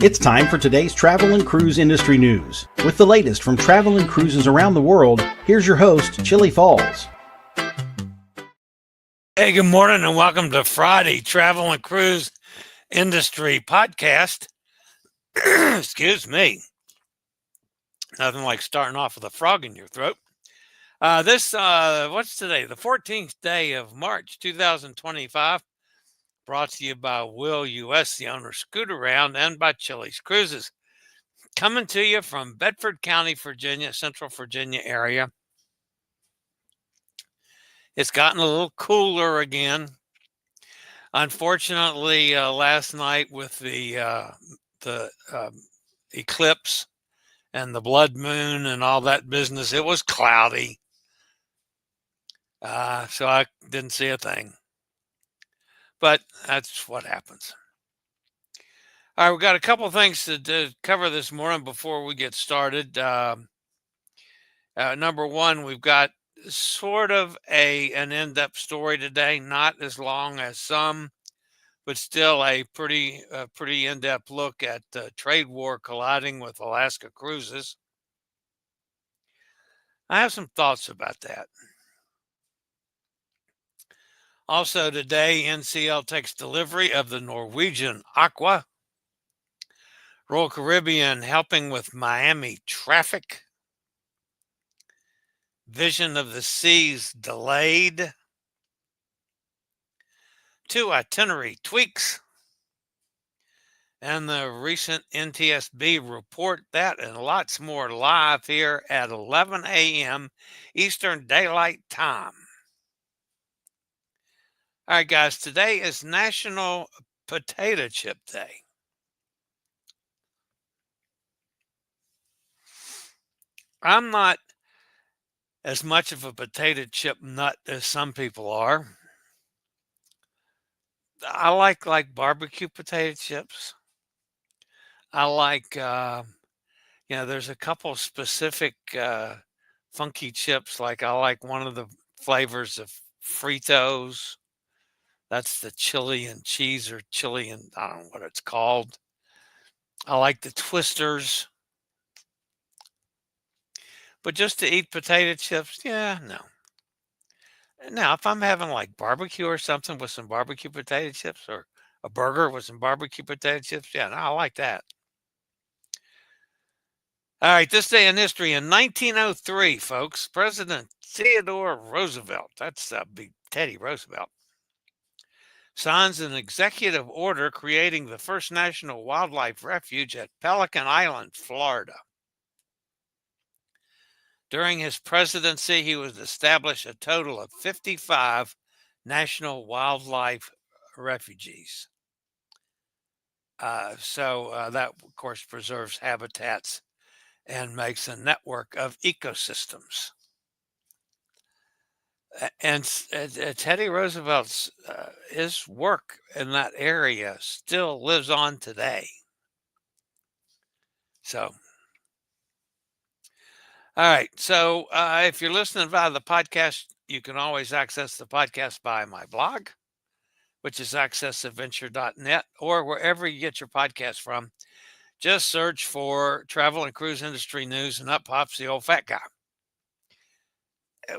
It's time for today's travel and cruise industry news. With the latest from travel and cruises around the world, here's your host, Chillie Falls. Hey, good morning and welcome to Friday Travel and Cruise Industry Podcast. Excuse me. Nothing like starting off with a frog in your throat. What's today? The 14th day of March, 2025. Brought to you by Will US, the owner Scoot Around, and by Chillie's Cruises. Coming to you from Bedford County, Virginia, Central Virginia area. It's gotten a little cooler again. Unfortunately, last night with the eclipse and the blood moon and all that business, it was cloudy. So I didn't see a thing. But that's what happens. All right, we've got a couple of things to cover this morning before we get started. Number one, we've got sort of an in-depth story today, not as long as some, but still a pretty in-depth look at trade war colliding with Alaska cruises. I have some thoughts about that. Also today, NCL takes delivery of the Norwegian Aqua. Royal Caribbean helping with Miami traffic. Vision of the Seas delayed. 2 itinerary tweaks. And the recent NTSB report, that and lots more live here at 11 a.m. Eastern Daylight Time. All right, guys, today is National Potato Chip Day. I'm not as much of a potato chip nut as some people are. I like barbecue potato chips. I like, there's a couple specific funky chips. Like I like one of the flavors of Fritos. That's the chili and cheese or chili and I don't know what it's called. I like the Twisters. But just to eat potato chips, yeah, no. Now, if I'm having like barbecue or something with some barbecue potato chips or a burger with some barbecue potato chips, yeah, no, I like that. All right, this day in history in 1903, folks, President Theodore Roosevelt, that's big Teddy Roosevelt, signs an executive order creating the first national wildlife refuge at Pelican Island, Florida. During his presidency, he would establish a total of 55 national wildlife refuges. So that, of course, preserves habitats and makes a network of ecosystems. And Teddy Roosevelt's his work in that area still lives on today. So, all right. So if you're listening via the podcast, you can always access the podcast by my blog, which is accessadventure.net, or wherever you get your podcast from. Just search for Travel and Cruise Industry News, and up pops the old fat guy.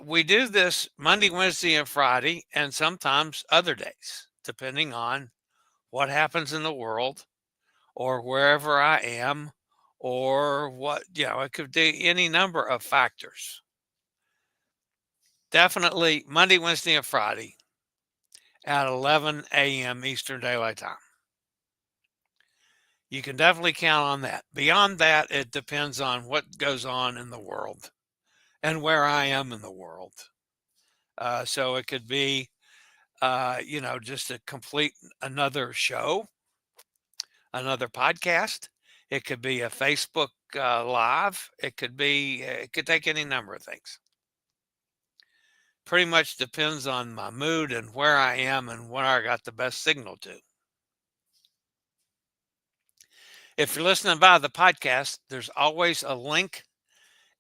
We do this Monday, Wednesday, and Friday, and sometimes other days, depending on what happens in the world or wherever I am, or what, it could be any number of factors. Definitely Monday, Wednesday, and Friday at 11 a.m. Eastern Daylight Time. You can definitely count on that. Beyond that, it depends on what goes on in the world and where I am in the world. So it could be, just a complete another show, another podcast. It could be a Facebook Live. It could take any number of things. Pretty much depends on my mood and where I am and where I got the best signal to. If you're listening via the podcast, there's always a link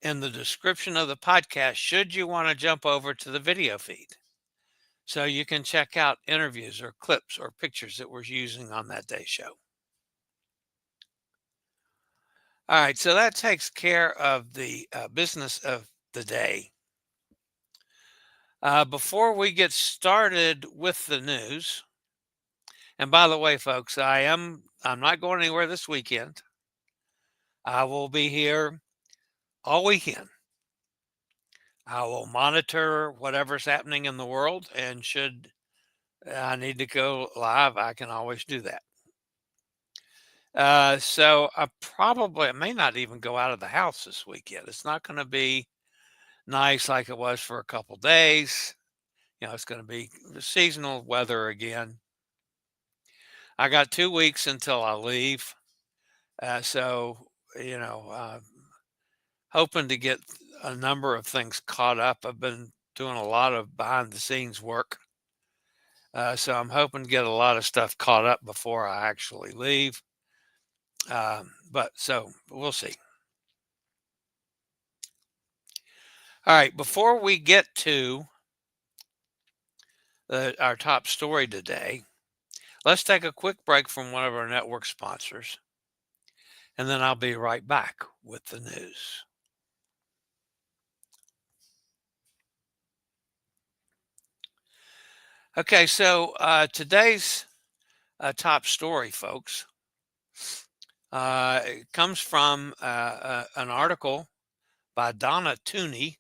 in the description of the podcast should you want to jump over to the video feed. So you can check out interviews or clips or pictures that we're using on that day's show. All right, so that takes care of the business of the day. Before we get started with the news, and by the way, folks, I'm not going anywhere this weekend. I will be here all weekend. I will monitor whatever's happening in the world, and should I need to go live, I can always do that. So I may not even go out of the house this weekend. It's not going to be nice like it was for a couple days. It's going to be seasonal weather again. I got 2 weeks until I leave. So, hoping to get a number of things caught up. I've been doing a lot of behind the scenes work. So I'm hoping to get a lot of stuff caught up before I actually leave. But we'll see. All right, before we get to our top story today, let's take a quick break from one of our network sponsors, and then I'll be right back with the news. Okay, so today's top story, folks, it comes from an article by Donna Tooney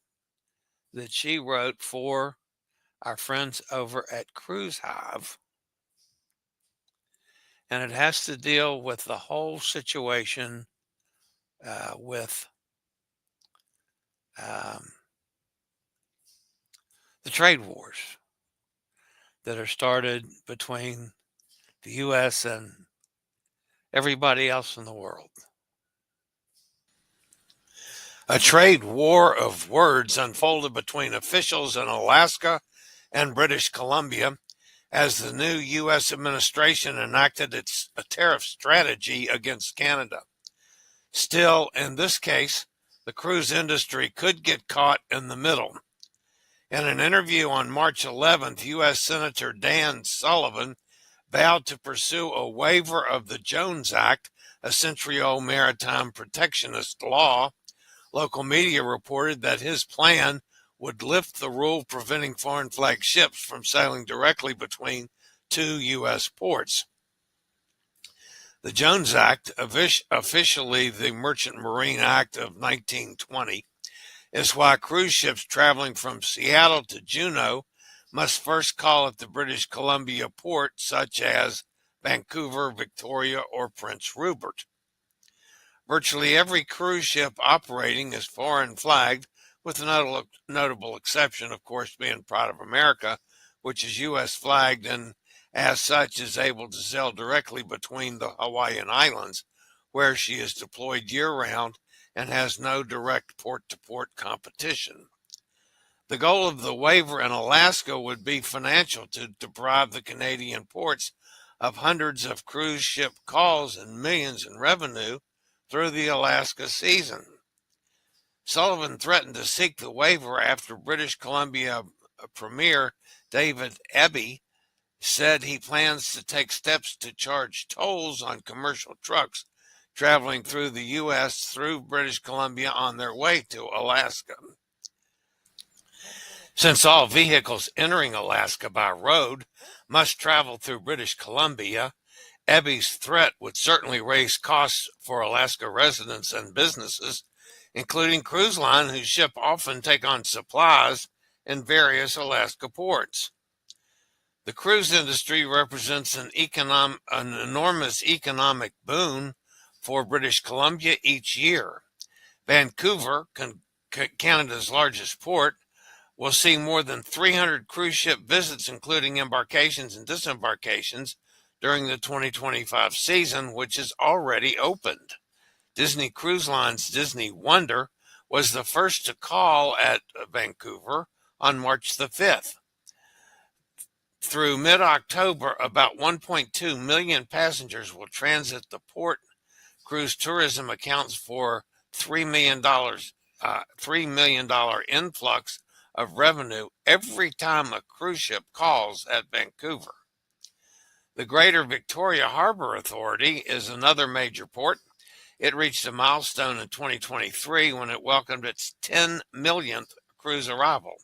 that she wrote for our friends over at Cruise Hive. And it has to deal with the whole situation with the trade wars that are started between the U.S. and everybody else in the world. A trade war of words unfolded between officials in Alaska and British Columbia as the new U.S. administration enacted its tariff strategy against Canada. Still, in this case, the cruise industry could get caught in the middle. In an interview on March 11th, U.S. Senator Dan Sullivan vowed to pursue a waiver of the Jones Act, a century-old maritime protectionist law. Local media reported that his plan would lift the rule preventing foreign flag ships from sailing directly between two U.S. ports. The Jones Act, officially the Merchant Marine Act of 1920, is why cruise ships traveling from Seattle to Juneau must first call at the British Columbia port, such as Vancouver, Victoria, or Prince Rupert. Virtually every cruise ship operating is foreign flagged, with the notable exception, of course, being Pride of America, which is U.S. flagged and as such is able to sail directly between the Hawaiian Islands, where she is deployed year-round and has no direct port-to-port competition. The goal of the waiver in Alaska would be financial, to deprive the Canadian ports of hundreds of cruise ship calls and millions in revenue through the Alaska season. Sullivan threatened to seek the waiver after British Columbia Premier David Eby said he plans to take steps to charge tolls on commercial trucks traveling through the U.S. through British Columbia on their way to Alaska. Since all vehicles entering Alaska by road must travel through British Columbia, Eby's threat would certainly raise costs for Alaska residents and businesses, including cruise lines whose ships often take on supplies in various Alaska ports. The cruise industry represents an enormous economic boon for British Columbia each year. Vancouver, Canada's largest port, will see more than 300 cruise ship visits, including embarkations and disembarkations, during the 2025 season, which is already opened. Disney Cruise Line's Disney Wonder was the first to call at Vancouver on March the 5th. Through mid-October, about 1.2 million passengers will transit the port. Cruise tourism accounts for $3 million influx of revenue every time a cruise ship calls at Vancouver. The Greater Victoria Harbor Authority is another major port. It reached a milestone in 2023 when it welcomed its 10 millionth cruise arrival.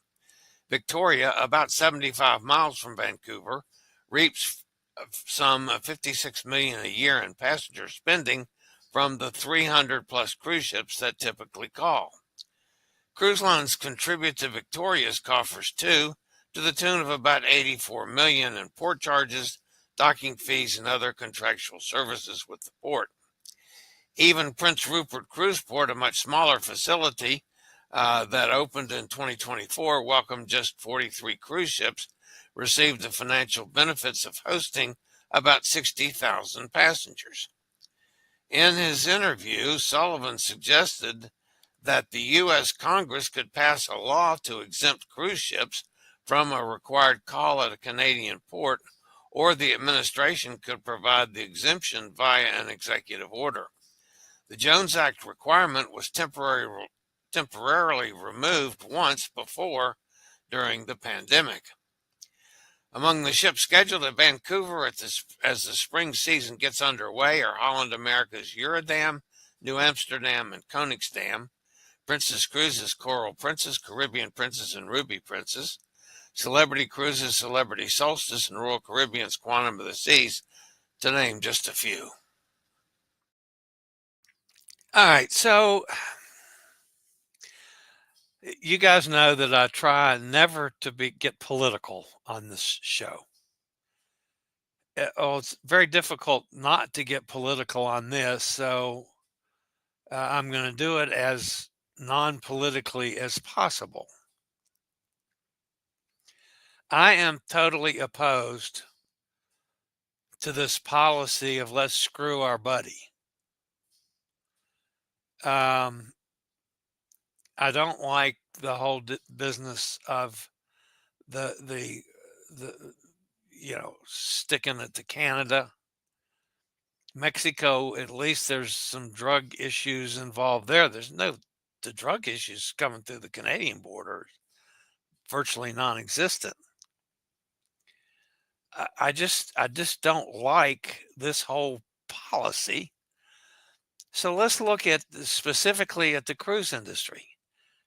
Victoria, about 75 miles from Vancouver, reaps some 56 million a year in passenger spending from the 300 plus cruise ships that typically call. Cruise lines contribute to Victoria's coffers too, to the tune of about 84 million in port charges, docking fees, and other contractual services with the port. Even Prince Rupert Cruise Port, a much smaller facility that opened in 2024, welcomed just 43 cruise ships, received the financial benefits of hosting about 60,000 passengers. In his interview, Sullivan suggested that the U.S. Congress could pass a law to exempt cruise ships from a required call at a Canadian port, or the administration could provide the exemption via an executive order. The Jones Act requirement was temporarily removed once before during the pandemic. Among the ships scheduled at Vancouver as the spring season gets underway are Holland America's Eurodam, New Amsterdam, and Koningsdam, Princess Cruises Coral Princess, Caribbean Princess, and Ruby Princess, Celebrity Cruises Celebrity Solstice, and Royal Caribbean's Quantum of the Seas, to name just a few. All right, so you guys know that I try never to get political on this show. It's very difficult not to get political on this, so I'm going to do it as non-politically as possible. I am totally opposed to this policy of let's screw our buddy. I don't like the whole business of the sticking it to Canada. Mexico, at least there's some drug issues involved there. The drug issues coming through the Canadian border, virtually non-existent. I just don't like this whole policy. So let's look at specifically at the cruise industry.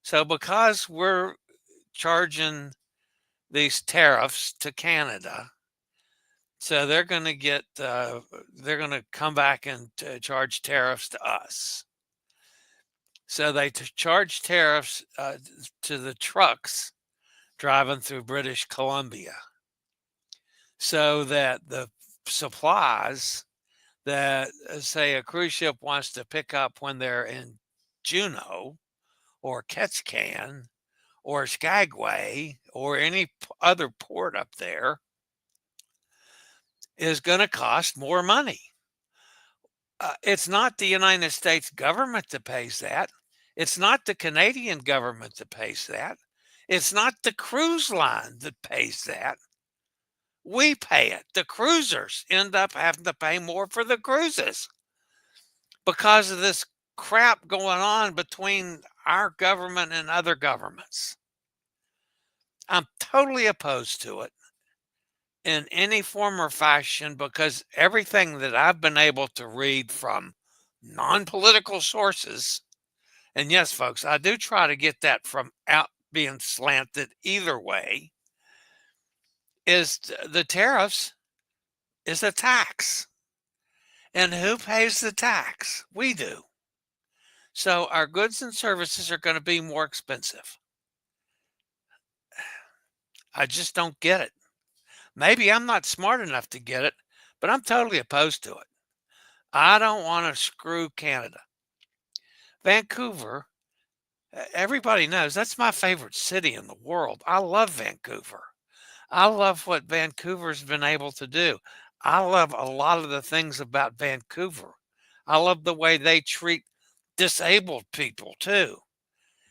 So because we're charging these tariffs to Canada, so they're going to come back and charge tariffs to us. So they charge tariffs to the trucks driving through British Columbia, so that the supplies that, say, a cruise ship wants to pick up when they're in Juneau or Ketchikan or Skagway or any other port up there is going to cost more money. It's not the United States government that pays that. It's not the Canadian government that pays that. It's not the cruise line that pays that. We pay it. The cruisers end up having to pay more for the cruises because of this crap going on between our government and other governments. I'm totally opposed to it in any form or fashion, because everything that I've been able to read from non-political sources, and yes, folks, I do try to get that from out being slanted either way, is the tariffs is a tax. And who pays the tax? We do. So our goods and services are going to be more expensive. I just don't get it. Maybe I'm not smart enough to get it, but I'm totally opposed to it. I don't want to screw Canada. Vancouver, everybody knows that's my favorite city in the world. I love Vancouver. I love what Vancouver's been able to do. I love a lot of the things about Vancouver. I love the way they treat disabled people too.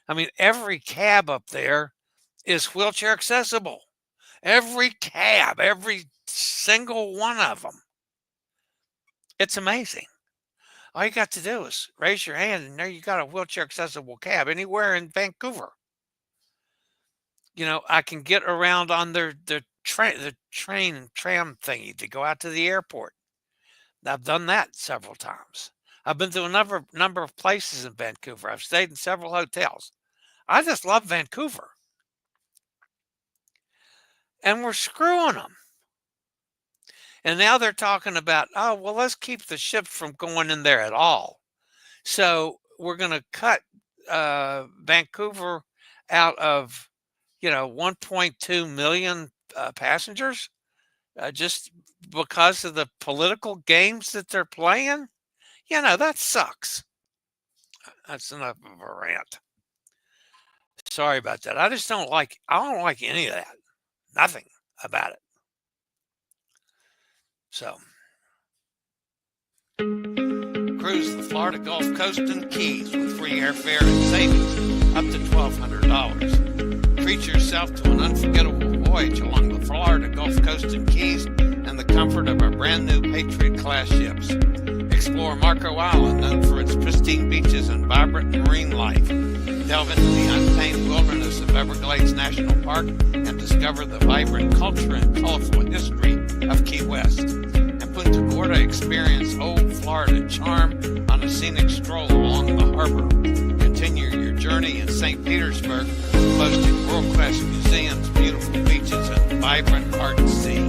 I mean, every cab up there is wheelchair accessible. Every cab, every single one of them. It's amazing. All you got to do is raise your hand, and there you got a wheelchair accessible cab anywhere in Vancouver. I can get around on the train and tram thingy to go out to the airport. I've done that several times. I've been to a number of places in Vancouver. I've stayed in several hotels. I just love Vancouver. And we're screwing them. And now they're talking about, oh, well, let's keep the ships from going in there at all. So we're going to cut Vancouver out of, 1.2 million passengers just because of the political games that they're playing. That sucks. That's enough of a rant. Sorry about that. I don't like any of that. Nothing about it. So, cruise the Florida Gulf Coast and Keys with free airfare and savings up to $1,200. Treat yourself to an unforgettable voyage along the Florida Gulf Coast and Keys and the comfort of our brand new Patriot class ships. Explore Marco Island, known for its pristine beaches and vibrant marine life. Delve into the untamed wilderness of Everglades National Park and discover the vibrant culture and colorful history of Key West. And Punta Gorda, experience old Florida charm on a scenic stroll along the harbor. Continue your journey in St. Petersburg, boasting world-class museums, beautiful beaches, and vibrant art scene.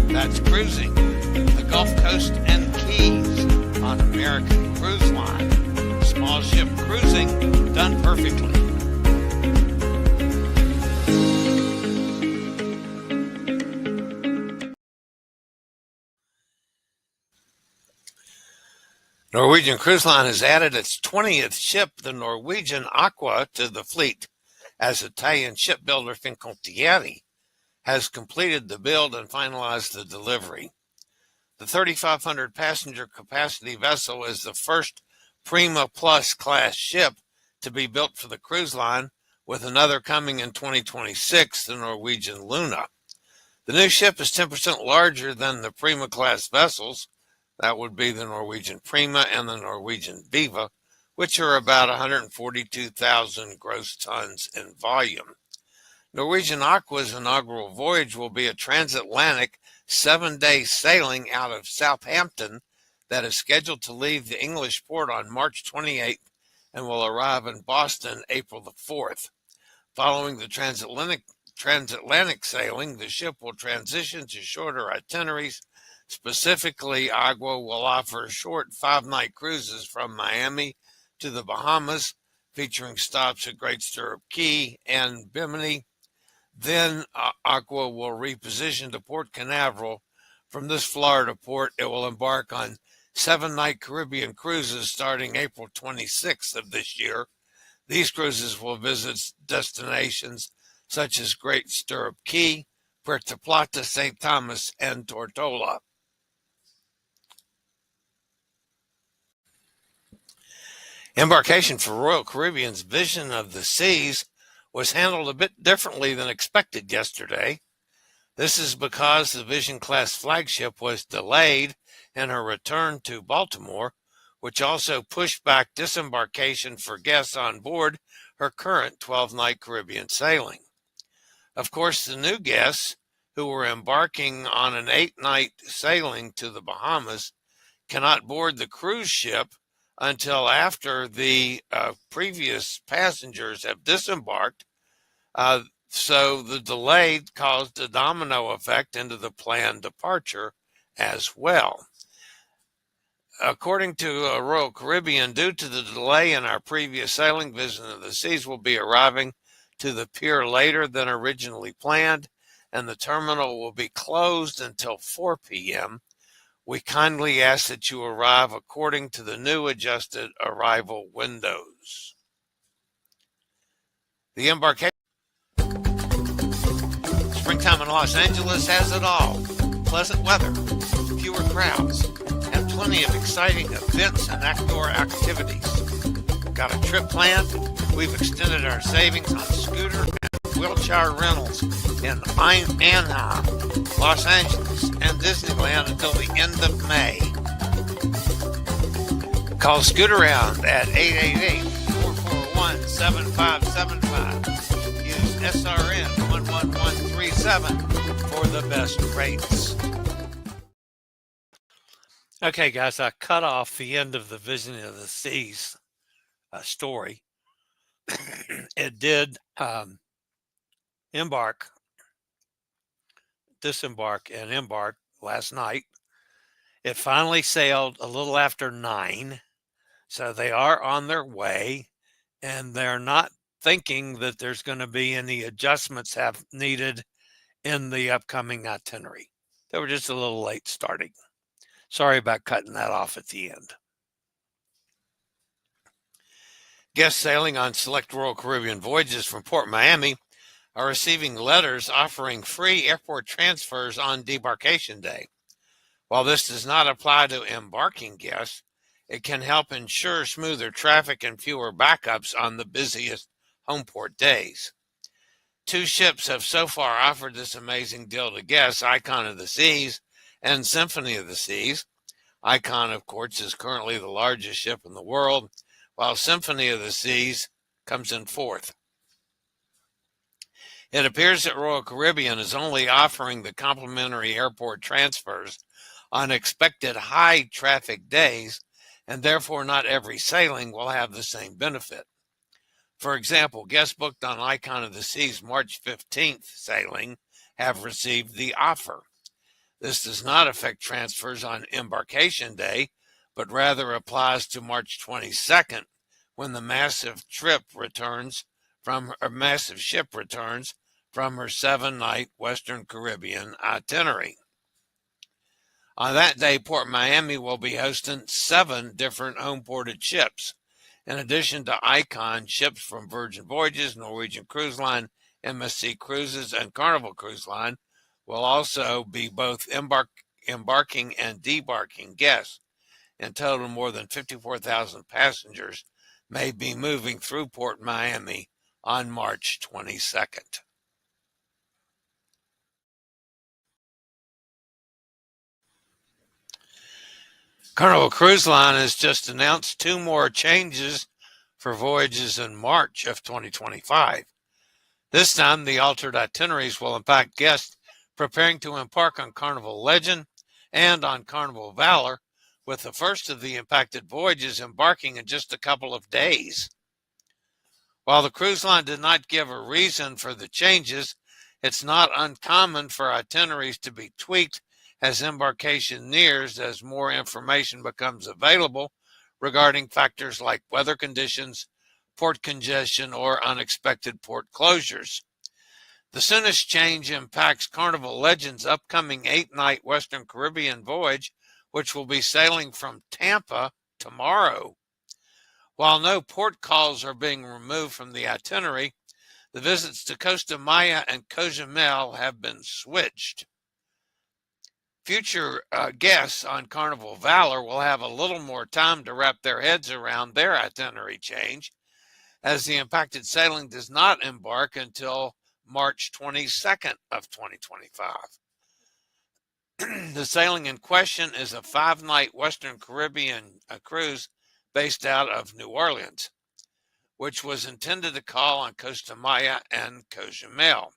That's cruising the Gulf Coast and Keys on American Cruise Line. Small ship cruising done perfectly. Norwegian Cruise Line has added its 20th ship, the Norwegian Aqua, to the fleet, as Italian shipbuilder Fincantieri has completed the build and finalized the delivery. The 3,500 passenger capacity vessel is the first Prima Plus class ship to be built for the cruise line, with another coming in 2026, the Norwegian Luna. The new ship is 10% larger than the Prima class vessels. That would be the Norwegian Prima and the Norwegian Viva, which are about 142,000 gross tons in volume. Norwegian Aqua's inaugural voyage will be a transatlantic 7-day sailing out of Southampton that is scheduled to leave the English port on March 28th and will arrive in Boston April the 4th. Following the transatlantic sailing, the ship will transition to shorter itineraries. Specifically, Aqua will offer short 5-night cruises from Miami to the Bahamas, featuring stops at Great Stirrup Cay and Bimini. Then Aqua will reposition to Port Canaveral. From this Florida port, it will embark on 7-night Caribbean cruises starting April 26th of this year. These cruises will visit destinations such as Great Stirrup Cay, Puerto Plata, St. Thomas, and Tortola. Embarkation for Royal Caribbean's Vision of the Seas was handled a bit differently than expected yesterday. This is because the Vision class flagship was delayed in her return to Baltimore, which also pushed back disembarkation for guests on board her current 12-night Caribbean sailing. Of course, the new guests who were embarking on an 8-night sailing to the Bahamas cannot board the cruise ship until after the previous passengers have disembarked. So the delay caused a domino effect into the planned departure as well. According to Royal Caribbean, due to the delay in our previous sailing, Vision of the Seas will be arriving to the pier later than originally planned, and the terminal will be closed until 4 p.m. We kindly ask that you arrive according to the new adjusted arrival windows. The embarkation. Springtime in Los Angeles has it all. Pleasant weather, fewer crowds, and plenty of exciting events and outdoor activities. Got a trip planned? We've extended our savings on scooter and wheelchair rentals in Anaheim, Los Angeles, and Disneyland until the end of May. Call Scootaround at 888-441-7575. Use SRN 11137 for the best rates. Okay, guys, I cut off the end of the Vision of the Seas story. It did disembark, and embark last night. It finally sailed a little after 9, so they are on their way, and they're not thinking that there's going to be any adjustments have needed in the upcoming itinerary. They were just a little late starting. Sorry about cutting that off at the end. Guests sailing on select Royal Caribbean voyages from Port Miami are receiving letters offering free airport transfers on debarkation day. While this does not apply to embarking guests, it can help ensure smoother traffic and fewer backups on the busiest home port days. 2 ships have so far offered this amazing deal to guests: Icon of the Seas and Symphony of the Seas. Icon, of course, is currently the largest ship in the world, while Symphony of the Seas comes in 4th. It appears that Royal Caribbean is only offering the complimentary airport transfers on expected high traffic days, and therefore not every sailing will have the same benefit. For example, guests booked on Icon of the Seas March 15th sailing have received the offer. This does not affect transfers on embarkation day, but rather applies to March 22nd, when the massive ship returns from her 7-night Western Caribbean itinerary. On that day, Port Miami will be hosting 7 different home-ported ships. In addition to Icon, ships from Virgin Voyages, Norwegian Cruise Line, MSC Cruises, and Carnival Cruise Line will also be both embarking and debarking guests. In total, more than 54,000 passengers may be moving through Port Miami on March 22nd. Carnival Cruise Line has just announced 2 more changes for voyages in March of 2025. This time, the altered itineraries will impact guests preparing to embark on Carnival Legend and on Carnival Valor, with the first of the impacted voyages embarking in just a couple of days. While the cruise line did not give a reason for the changes, it's not uncommon for itineraries to be tweaked as embarkation nears, as more information becomes available regarding factors like weather conditions, port congestion, or unexpected port closures. The soonest change impacts Carnival Legend's upcoming 8-night Western Caribbean voyage, which will be sailing from Tampa tomorrow. While no port calls are being removed from the itinerary, the visits to Costa Maya and Cozumel have been switched. Future guests on Carnival Valor will have a little more time to wrap their heads around their itinerary change, as the impacted sailing does not embark until March 22nd of 2025. The sailing in question is a 5-night Western Caribbean cruise based out of New Orleans, which was intended to call on Costa Maya and Cozumel.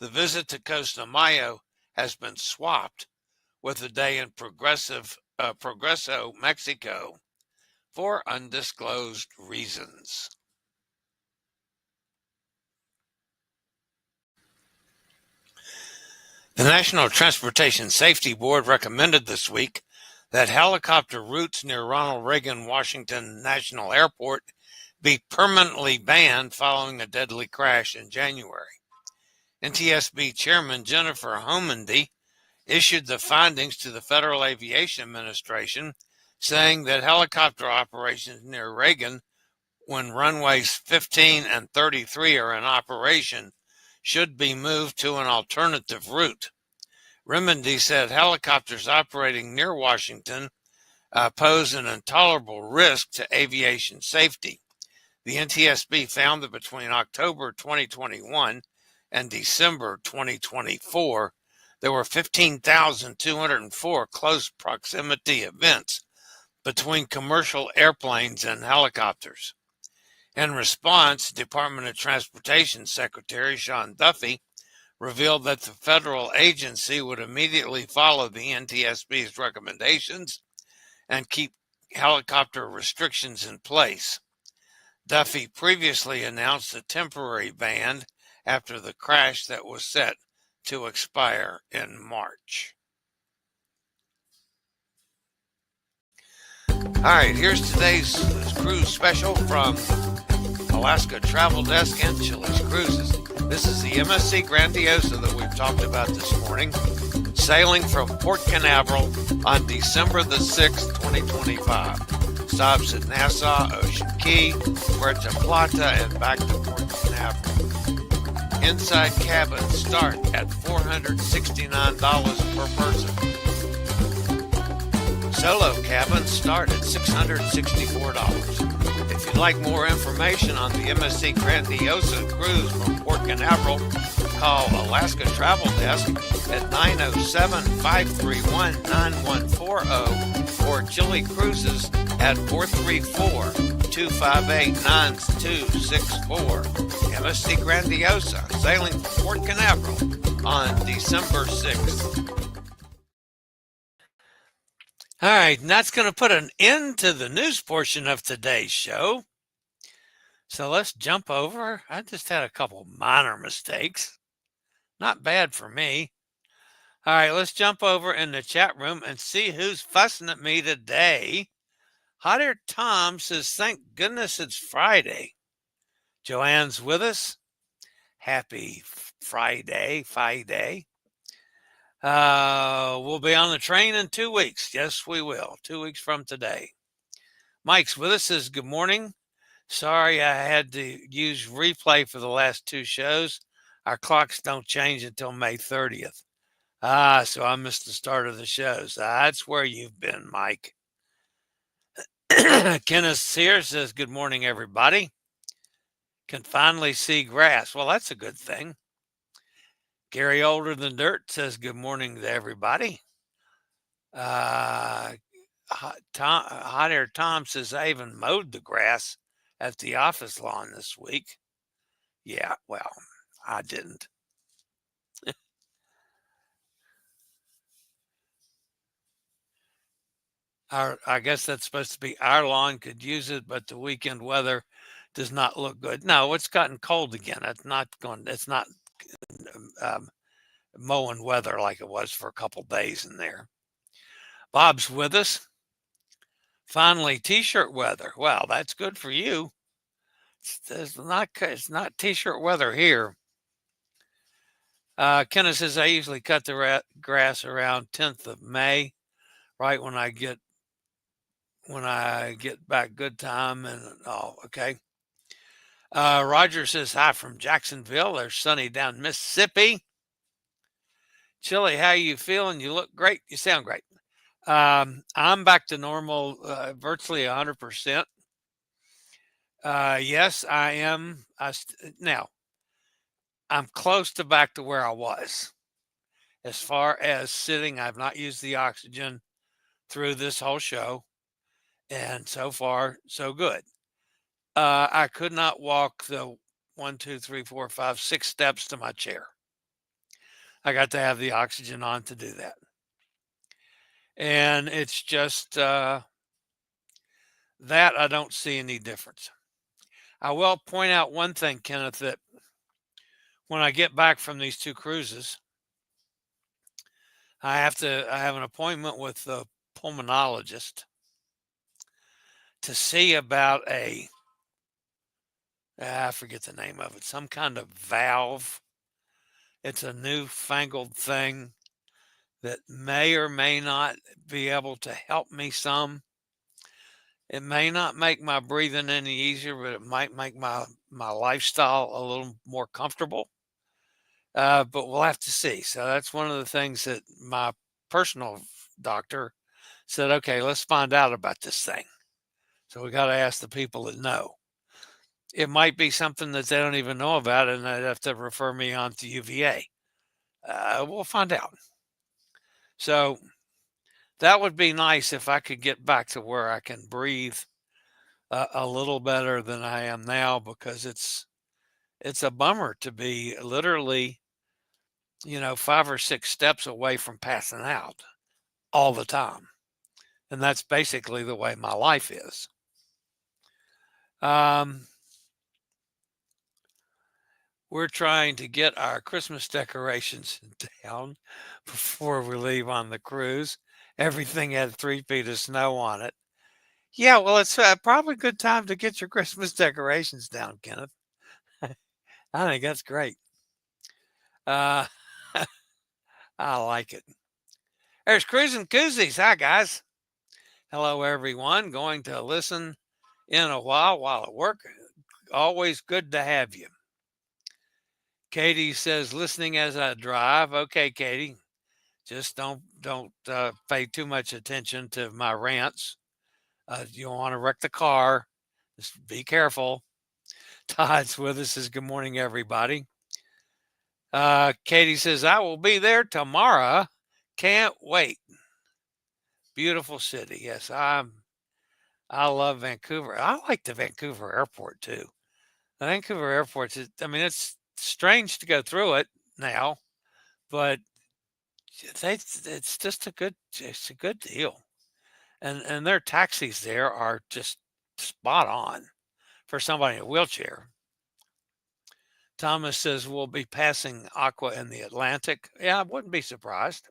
The visit to Costa Maya has been swapped with a day in Progreso, Mexico, for undisclosed reasons. The National Transportation Safety Board recommended this week that helicopter routes near Ronald Reagan Washington National Airport be permanently banned following a deadly crash in January. NTSB Chairman Jennifer Homendy issued the findings to the Federal Aviation Administration, saying that helicopter operations near Reagan, when runways 15 and 33 are in operation, should be moved to an alternative route. Homendy said helicopters operating near Washington pose an intolerable risk to aviation safety. The NTSB found that between October 2021 and December 2024, there were 15,204 close proximity events between commercial airplanes and helicopters. In response, Department of Transportation Secretary Sean Duffy revealed that the federal agency would immediately follow the NTSB's recommendations and keep helicopter restrictions in place. Duffy previously announced a temporary ban after the crash that was set to expire in March. All right, here's today's cruise special from Alaska Travel Desk and Chillie's Cruises. This is the MSC Grandiosa that we've talked about this morning, sailing from Port Canaveral on December the 6th, 2025. Stops at Nassau, Ocean Key, Puerto Plata, and back to Port Canaveral. Inside cabins start at $469 per person. Solo cabins start at $664. If you'd like more information on the MSC Grandiosa cruise from Port Canaveral, call Alaska Travel Desk at 907-531-9140 or Chillie Cruises at 434-258-9264. MSC Grandiosa, sailing from Port Canaveral on December 6th. All right, and that's going to put an end to the news portion of today's show. So let's jump over. I just had a couple minor mistakes. Not bad for me. All right, let's jump over in the chat room and see who's fussing at me today. Hot Air Tom says, thank goodness it's Friday. Joanne's with us. Happy Friday. We'll be on the train in 2 weeks. Yes, we will. 2 weeks from today. Mike's with us, says, good morning. Sorry I had to use replay for the last 2 shows. Our clocks don't change until May 30th. So I missed the start of the shows. That's where you've been, Mike. Kenneth here says, good morning, everybody. Can finally see grass. Well, that's a good thing. Gary Older Than Dirt says, good morning to everybody. Hot Air Tom says, I even mowed the grass at the office lawn this week. Yeah, well, I didn't. I guess that's supposed to be our lawn could use it, but the weekend weather does not look good. No, it's gotten cold again. It's not mowing weather like it was for a couple days in there. Bob's with us. Finally, t-shirt weather. Well, that's good for you. It's not t-shirt weather here. Kenneth says, I usually cut the grass around 10th of May, right when I get back good time and okay. Roger says, hi from Jacksonville. There's sunny down Mississippi. Chillie, how you feeling? You look great. You sound great. I'm back to normal, virtually 100%. Yes, I am. Now, I'm close to back to where I was. As far as sitting, I've not used the oxygen through this whole show. And so far, so good. I could not walk the 1, 2, 3, 4, 5, 6 steps to my chair. I got to have the oxygen on to do that. And it's just that I don't see any difference. I will point out one thing, Kenneth, that when I get back from these 2 cruises, I have an appointment with the pulmonologist to see about I forget the name of it, some kind of valve. It's a newfangled thing that may or may not be able to help me some. It may not make my breathing any easier, but it might make my lifestyle a little more comfortable. But we'll have to see. So that's one of the things that my personal doctor said, okay, let's find out about this thing. So we got to ask the people that know. It might be something that they don't even know about, and they'd have to refer me on to UVA. We'll find out. So that would be nice if I could get back to where I can breathe a little better than I am now, because it's a bummer to be literally 5 or 6 steps away from passing out all the time. And that's basically the way my life is. We're trying to get our Christmas decorations down before we leave on the cruise. Everything had 3 feet of snow on it. Yeah, well, it's probably a good time to get your Christmas decorations down, Kenneth. I think that's great. I like it. There's Cruising Koozies. Hi, guys. Hello, everyone. Going to listen in a while at work. Always good to have you. Katie says, listening as I drive. Okay, Katie. Just don't pay too much attention to my rants. You don't want to wreck the car. Just be careful. Todd's with us. Says, good morning, everybody. Katie says, I will be there tomorrow. Can't wait. Beautiful city. Yes, I love Vancouver. I like the Vancouver airport too. The Vancouver airport is, it's strange to go through it now, but it's just it's a good deal. And their taxis there are just spot on for somebody in a wheelchair. Thomas says we'll be passing Aqua in the Atlantic. Yeah, I wouldn't be surprised.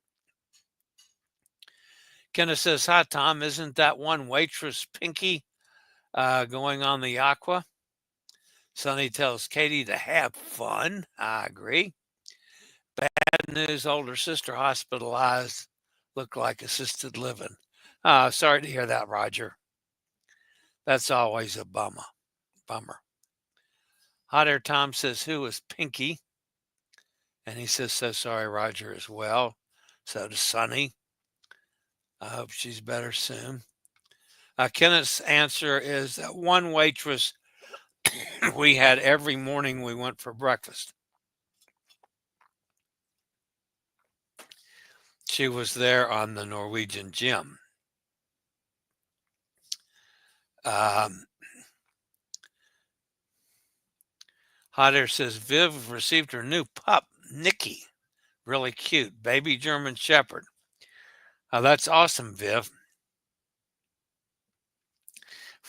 Kenneth says, hi, Tom. Isn't that one waitress, Pinky, going on the Aqua? Sonny tells Katie to have fun. I agree. Bad news, older sister hospitalized. Look like assisted living. Sorry to hear that, Roger. That's always a bummer. Hot Air Tom says, who is Pinky? And he says, so sorry, Roger, as well. So does Sonny. I hope she's better soon. Kenneth's answer is that one waitress we had every morning we went for breakfast. She was there on the Norwegian gym. Hot Air says, Viv received her new pup, Nikki. Really cute. Baby German Shepherd. That's awesome, Viv.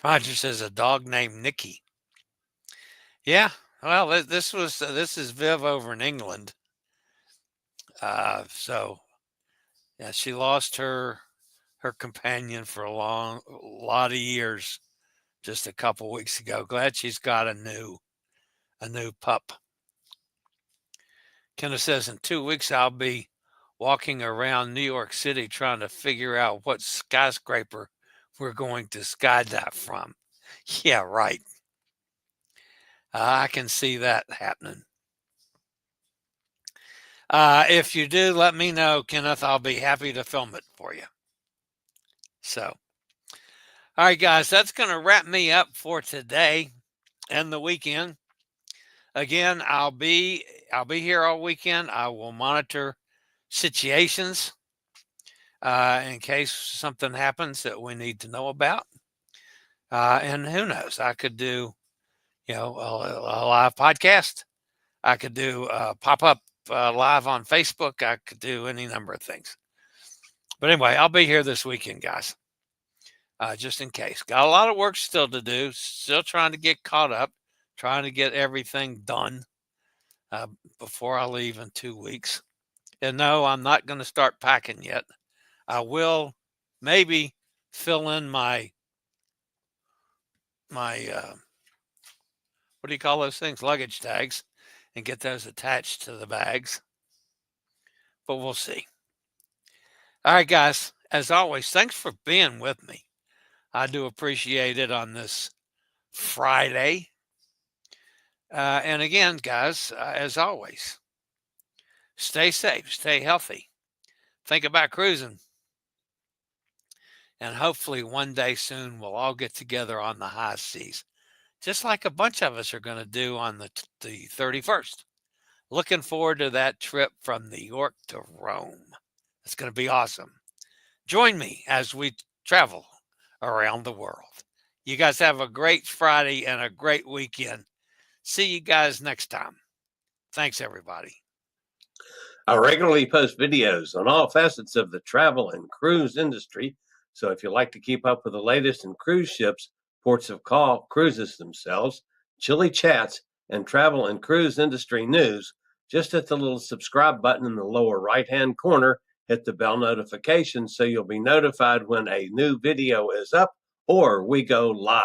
Roger says, a dog named Nikki. Yeah, well, this is Viv over in England. So, yeah, she lost her companion for a lot of years just a couple weeks ago. Glad she's got a new pup. Kenneth says, in 2 weeks, I'll be walking around New York City trying to figure out what skyscraper we're going to skydive from. Yeah, right. I can see that happening. If you do, let me know, Kenneth. I'll be happy to film it for you. So, all right, guys, that's going to wrap me up for today and the weekend. Again, I'll be here all weekend. I will monitor situations in case something happens that we need to know about. And who knows, I could do, a live podcast. I could do pop-up live on Facebook. I could do any number of things. But anyway, I'll be here this weekend, guys, just in case. Got a lot of work still to do. Still trying to get caught up, trying to get everything done before I leave in 2 weeks. And no, I'm not going to start packing yet. I will maybe fill in my what do you call those things? Luggage tags, and get those attached to the bags. But we'll see. All right, guys, as always, thanks for being with me. I do appreciate it on this Friday. And again, guys, as always, stay safe, stay healthy, think about cruising. And hopefully one day soon we'll all get together on the high seas, just like a bunch of us are going to do on the 31st. Looking forward to that trip from New York to Rome. It's going to be awesome. Join me as we travel around the world. You guys have a great Friday and a great weekend. See you guys next time. Thanks, everybody. I regularly post videos on all facets of the travel and cruise industry, so if you like to keep up with the latest in cruise ships, ports of call, cruises themselves, Chillie chats, and travel and cruise industry news, just hit the little subscribe button in the lower right-hand corner, hit the bell notification so you'll be notified when a new video is up or we go live.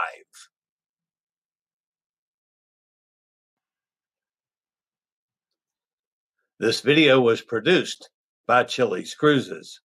This video was produced by Chillie's Cruises.